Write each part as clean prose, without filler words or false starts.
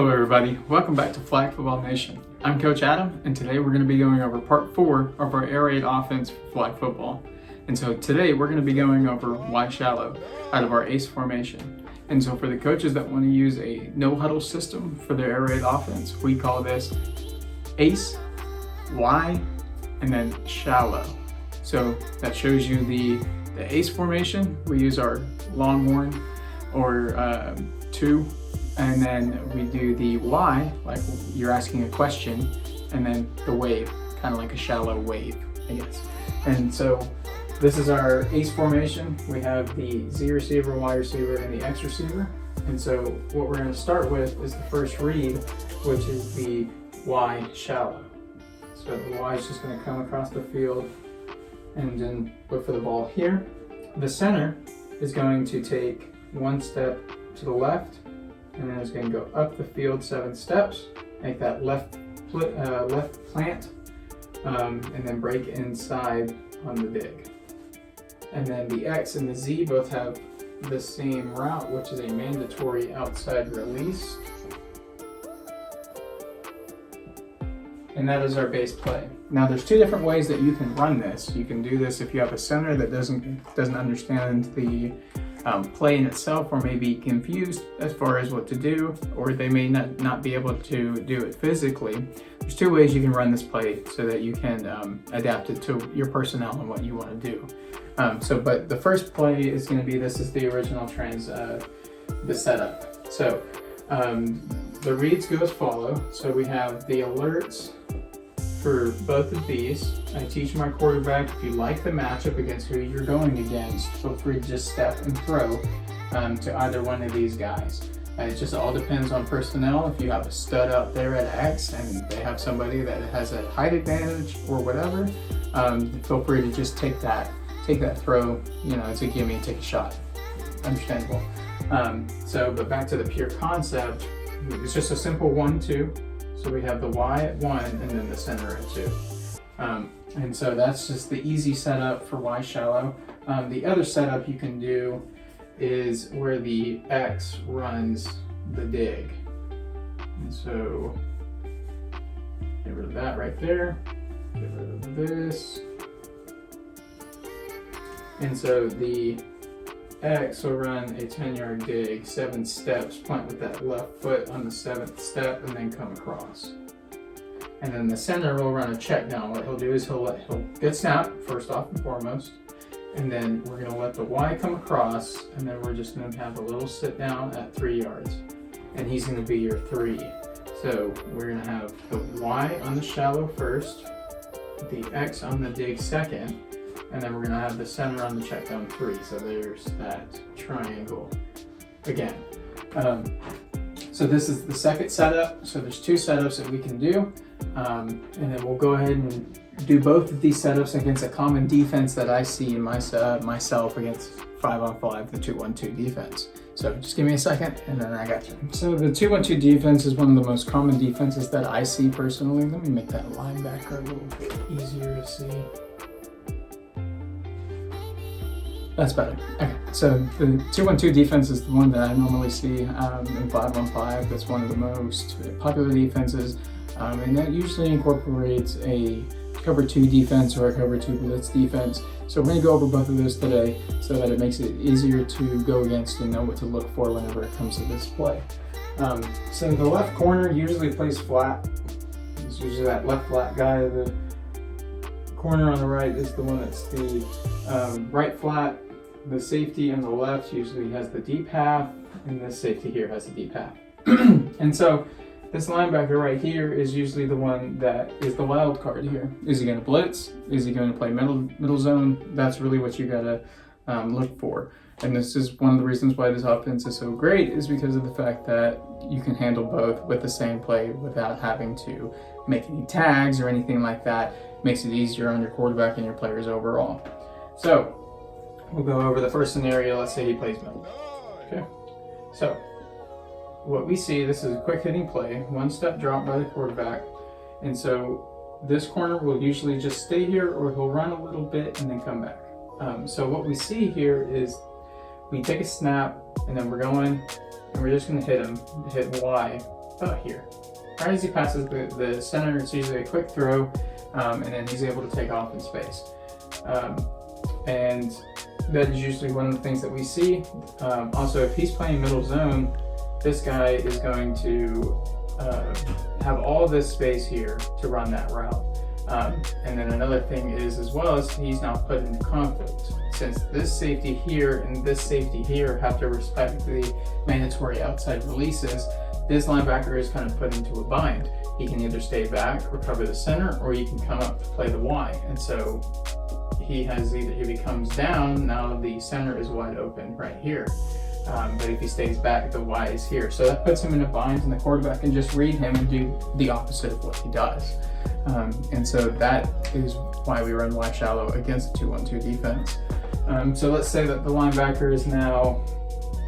Hello everybody, welcome back to Flag Football Nation. I'm Coach Adam, and today we're going to be going over part 4 of our air raid offense for flag football. And so today we're going to be going over Y shallow out of our ace formation. And so for the coaches that want to use a no huddle system for their air raid offense, we call this ace, Y, and then shallow. So that shows you the ace formation. We use our longhorn or 2. And then we do the Y, like you're asking a question, and then the wave, kind of like a shallow wave, I guess. And so this is our ace formation. We have the Z receiver, Y receiver, and the X receiver. And so what we're going to start with is the first read, which is the Y shallow. So the Y is just going to come across the field and then look for the ball here. The center is going to take one step to the left, and then it's going to go up the field 7 steps, make that left plant, and then break inside on the dig. And then the X and the Z both have the same route, which is a mandatory outside release. And that is our base play. Now there's 2 different ways that you can run this. You can do this if you have a center that doesn't understand the play in itself, or may be confused as far as what to do, or they may not be able to do it physically. There's 2 ways you can run this play so that you can adapt it to your personnel and what you want to do. But the first play is going to be, this is the original the setup. So the reads go as follow. So we have the alerts for both of these. I teach my quarterback, if you like the matchup against who you're going against, feel free to just step and throw to either one of these guys. It just all depends on personnel. If you have a stud out there at X and they have somebody that has a height advantage or whatever, feel free to just take that throw, it's a gimme, take a shot. Understandable. But back to the pure concept, it's just a simple 1-2. So we have the Y at 1 and then the center at 2. And so that's just the easy setup for Y shallow. The other setup you can do is where the X runs the dig. And so get rid of that right there. Get rid of this. And so the X will run a 10-yard dig, 7 steps, plant with that left foot on the 7th step, and then come across. And then the center will run a check down. What he'll do is he'll get snapped, first off and foremost, and then we're going to let the Y come across, and then we're just going to have a little sit down at 3 yards. And he's going to be your 3. So we're going to have the Y on the shallow first, the X on the dig second, and then we're going to have the center on the check down 3. So there's that triangle again. So this is the second setup. So there's 2 setups that we can do. And then we'll go ahead and do both of these setups against a common defense that I see in myself against 5-on-5, the 2-1-2 defense. So just give me a second and then I got you. So the 2-1-2 defense is one of the most common defenses that I see personally. Let me make that linebacker a little bit easier to see. That's better. Okay, so the 2-1-2 defense is the one that I normally see in 5-on-5. That's one of the most popular defenses, and that usually incorporates a cover 2 defense or a cover 2 blitz defense. So we're going to go over both of those today so that it makes it easier to go against and know what to look for whenever it comes to this play. So the left corner usually plays flat. It's usually that left flat guy. The corner on the right is the one that's the right flat. The safety on the left usually has the deep half, and this safety here has the deep half. And so this linebacker right here is usually the one that is the wild card here. Is he going to blitz? Is he going to play middle zone? That's really what you got to look for. And this is one of the reasons why this offense is so great, is because of the fact that you can handle both with the same play without having to make any tags or anything like that. Makes it easier on your quarterback and your players overall. So we'll go over the first scenario. Let's say he plays middle. Okay. So what we see, this is a quick hitting play, 1-step drop by the quarterback. And so this corner will usually just stay here, or he'll run a little bit and then come back. So what we see here is we take a snap and then we're going and we're just going to hit Y about here. Right as he passes the center, it's usually a quick throw, and then he's able to take off in space. And that is usually one of the things that we see. Also, if he's playing middle zone, this guy is going to have all this space here to run that route. And then another thing is, as well as he's now put into conflict. Since this safety here and this safety here have to respect the mandatory outside releases, this linebacker is kind of put into a bind. He can either stay back or cover the center, or he can come up to play the Y. And so he has either, if he comes down, now the center is wide open right here. But if he stays back, the Y is here. So that puts him in a bind, and the quarterback can just read him and do the opposite of what he does. And so that is why we run Y shallow against a 2-1-2 defense. So let's say that the linebacker is now,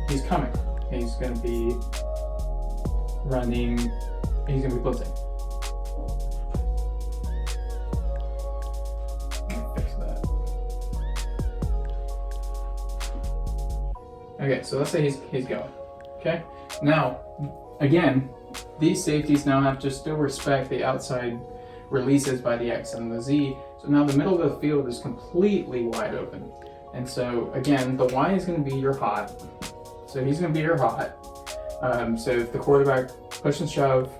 he's coming. He's going to be running, he's going to be blitzing. Let me fix that. Okay, so let's say he's going. Okay, now, again, these safeties now have to still respect the outside releases by the X and the Z. So now the middle of the field is completely wide open. And so again, the Y is going to be your hot. So he's going to be your hot. So if the quarterback push and shove,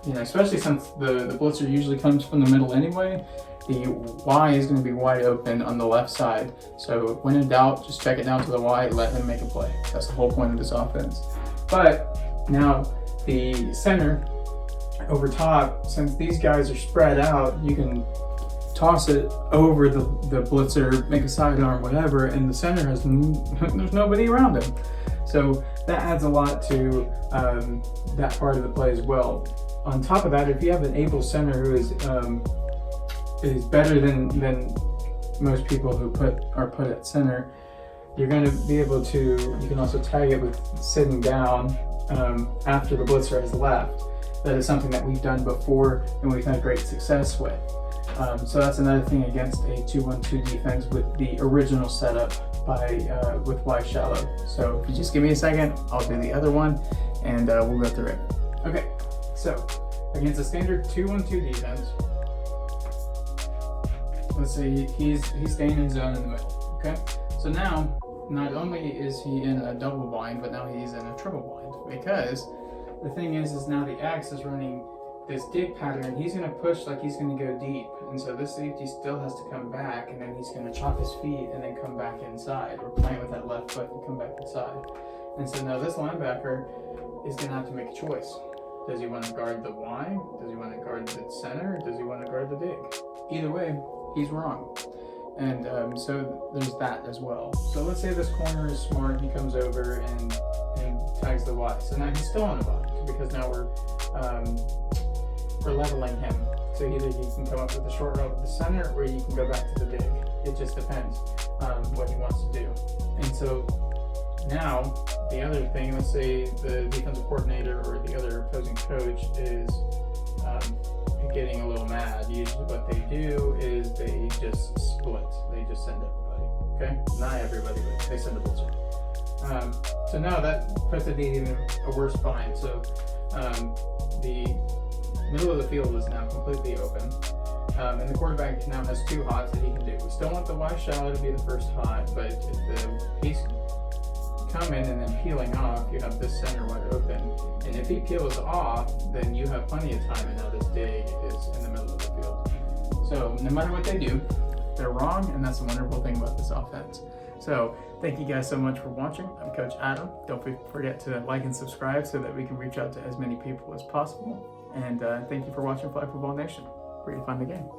especially since the blitzer usually comes from the middle anyway, the Y is going to be wide open on the left side. So when in doubt, just check it down to the Y, let him make a play. That's the whole point of this offense. But now the center over top, since these guys are spread out, you can toss it over the blitzer, make a sidearm, whatever, and the center has there's nobody around him. So that adds a lot to that part of the play as well. On top of that, if you have an able center who is better than most people who are put at center, you're going to be able to, you can also tag it with sitting down after the blitzer has left. That is something that we've done before and we've had great success with. So that's another thing against a 2-1-2 defense with the original setup with Y shallow. So if you just give me a second, I'll do the other one and we'll go through it. Okay, so against a standard 2-1-2 defense, let's say he's staying in zone in the middle. Okay, so now not only is he in a double bind, but now he's in a triple bind, because the thing is now the X is running this dig pattern. He's going to push like he's going to go deep, and so this safety still has to come back, and then he's going to chop his feet and then come back inside, or play with that left foot and come back inside. And so now this linebacker is going to have to make a choice. Does he want to guard the Y? Does he want to guard the center? Does he want to guard the dig? Either way, he's wrong. And so there's that as well. So let's say this corner is smart, he comes over and tags the Y. So now he's still on a bind, because now we're leveling him. So either he can come up with a short route with the center, or you can go back to the dig. It just depends what he wants to do. And so now the other thing, let's say the defensive coordinator or the other opposing coach is getting a little mad. Usually what they do is they just split. They just send everybody. Okay? Not everybody, but they send a blitzer. So now that puts it in even a worse bind. So the middle of the field is now completely open. And the quarterback now has two hots that he can do. We still want the Y shallow to be the first hot, but if the piece coming and then peeling off, you have this center wide open. And if he peels off, then you have plenty of time, and now this dig is in the middle of the field. So no matter what they do, they're wrong, and that's the wonderful thing about this offense. So thank you guys so much for watching. I'm Coach Adam. Don't forget to like and subscribe so that we can reach out to as many people as possible. And thank you for watching Flag Football Nation. Where you find the game.